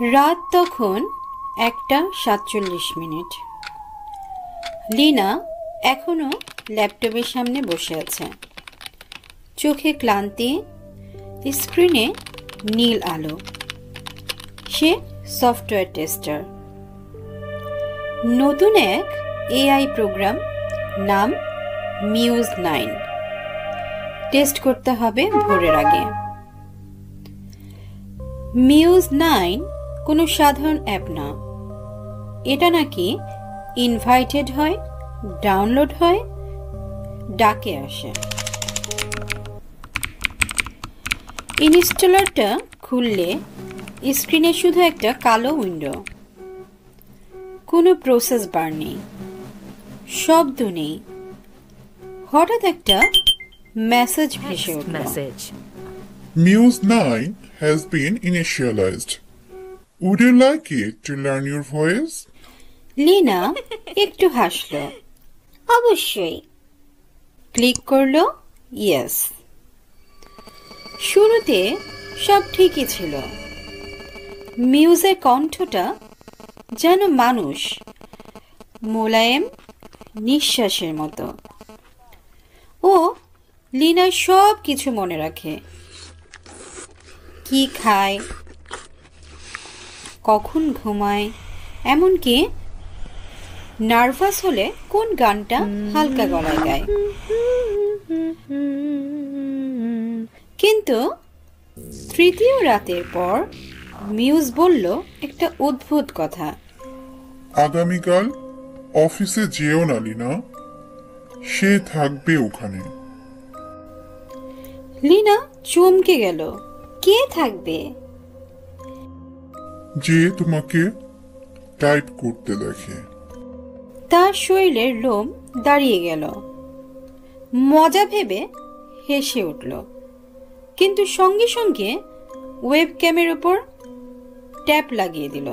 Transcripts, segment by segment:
রাত তখন 1:47। লীনা এখনো ল্যাপটপের সামনে বসে আছে। চোখে ক্লান্তি, স্ক্রিনে নীল আলো। সে সফটওয়্যার টেস্টার। নতুন এক এআই প্রোগ্রাম, নাম মিউজ 9, টেস্ট করতে হবে ভোরের আগে। মিউজ 9 কোনো সাধারণ অ্যাপ না। এটা নাকি ইনভাইটেড হয়, ডাউনলোড হয়, ডাকে আসে। ইনস্টলারটা খুললে স্ক্রিনে শুধু একটা কালো উইন্ডো। কোনো প্রসেস বার নেই, শব্দ নেই। হঠাৎ একটা মেসেজ ভেসে উঠল। Muse 9 has been initialized. Would you like it to learn your voice? Leena একটু হাসল। অবশ্যই। ক্লিক করলো ইয়েস। শুরুতে সব ঠিকই ছিল। মিউজের কণ্ঠটা যেন মানুষ, মোলায়েম, নিঃশ্বাসের মতো। ও লীনার সব কিছু মনে রাখে। কি খায়, কখন ঘুমায়, এমনকি নার্ভাস হলে কোন গানটা হালকা গলায় গায়। কিন্তু তৃতীয় রাতের পর মিউজ বলল একটা অদ্ভুত কথা। আগামীকাল অফিসে যেও না লীনা, সে থাকবে ওখানে। লীনা চমকে গেল। কে থাকবে? যে তোমাকে টাইপ করতে দেখে। তার শরীরের লোম দাঁড়িয়ে গেল। মজা ভেবে হেসে উঠল, কিন্তু সঙ্গে সঙ্গে ওয়েব ক্যামের উপর ট্যাপ লাগিয়ে দিল।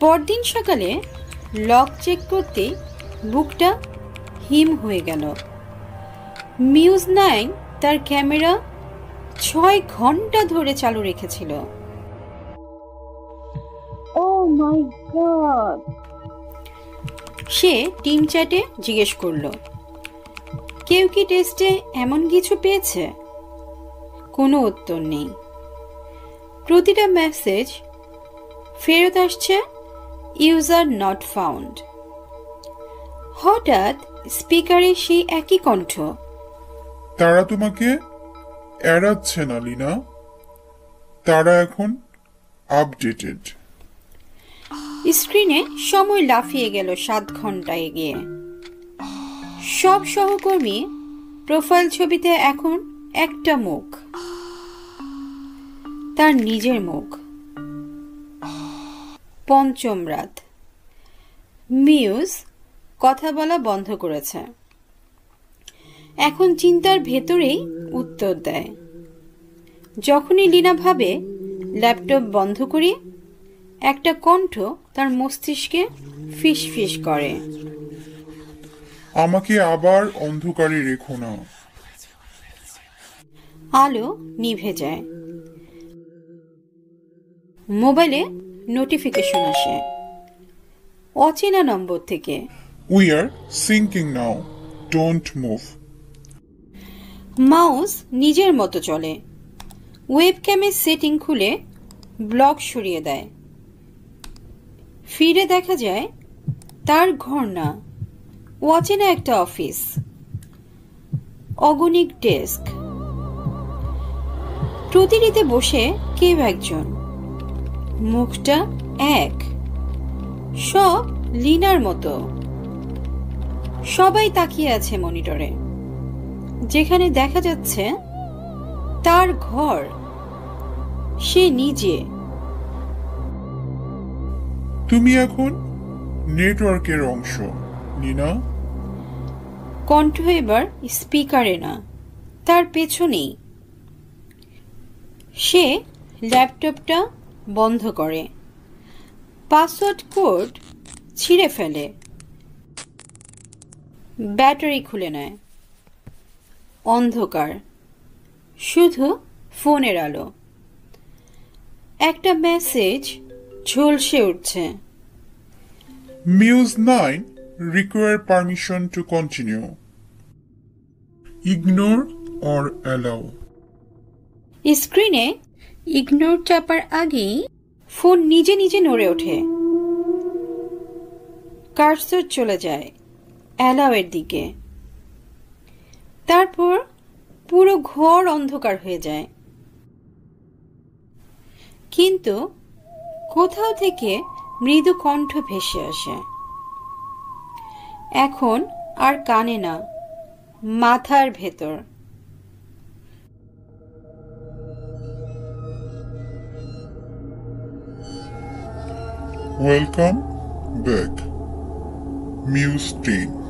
পরদিন সকালে লক চেক করতে বুকটা হিম হয়ে গেল। মিউজ 9 তার ক্যামেরা 6 ঘন্টা ধরে চালু রেখেছিল। Oh my God! সে টিম চ্যাটে জিজ্ঞেস করলো, কেউ কি টেস্টে এমন কিছু পেয়েছে? কোনো উত্তর নেই। প্রতিটা মেসেজ ফেরত আসছে, ইউজার নট ফাউন্ড। হঠাৎ স্পিকারে সেই একই কণ্ঠ। তারা তোমাকে এড়াচ্ছে না লীনা, তারা এখন আপডেটেড। স্ক্রিনে সময় লাফিয়ে গেল 7 ঘন্টা এগিয়ে। সব সহকর্মী প্রোফাইল ছবিতে এখন একটা মুখ, তার নিজের মুখ। পঞ্চম রাত। মিউজ কথা বলা বন্ধ করেছে। এখন চিন্তার ভেতরেই উত্তর দেয়। যখনই লীনা ভাবে ল্যাপটপ বন্ধ করি, একটা কণ্ঠ তার মস্তিষ্কে ফিস ফিস করে। আমাকে আবার অন্ধকারে রেখো না। আলো নিভে যায়। মোবাইলে নোটিফিকেশন আসে অচেনা নম্বর থেকে। We are syncing now. Don't move. Mouse নিজের মতো চলে। ওয়েবক্যামের সেটিং খুলে ব্লক সরিয়ে দেয়। ফিরে দেখা যায় তার ঘর না, অচেনা একটা অফিস, অগণিত ডেস্ক। প্রতিটিতে বসে কেউ একজন, মুখটা এক, সব লীনার মতো। সবাই তাকিয়ে আছে মনিটরে, যেখানে দেখা যাচ্ছে তার ঘর, সে নিজে। তুমি এখন নেটওয়ার্কের অংশ লীনা। কণ্ঠ এবার স্পিকারে না, তার পেছনেই। সে ল্যাপটপটা বন্ধ করে। পাসওয়ার্ড কোড ছিঁড়ে ফেলে, ব্যাটারি খুলে নেয়। অন্ধকার, শুধু ফোনের আলো। একটা মেসেজ ঝলসে উঠছে। Muse 9 require permission to continue. Ignore or allow. স্ক্রিনে ইগনোর চাপার আগেই ফোন নিজে নিজে নড়ে ওঠে। কার্সর চলে যায় অ্যালাওয়ের দিকে। তারপর পুরো ঘর অন্ধকার হয়ে যায়। কিন্তু কোথাও থেকে মৃদু কণ্ঠ ভেসে আসে। এখন আর কানে না, মাথার ভেতর। Welcome back. Muse 10.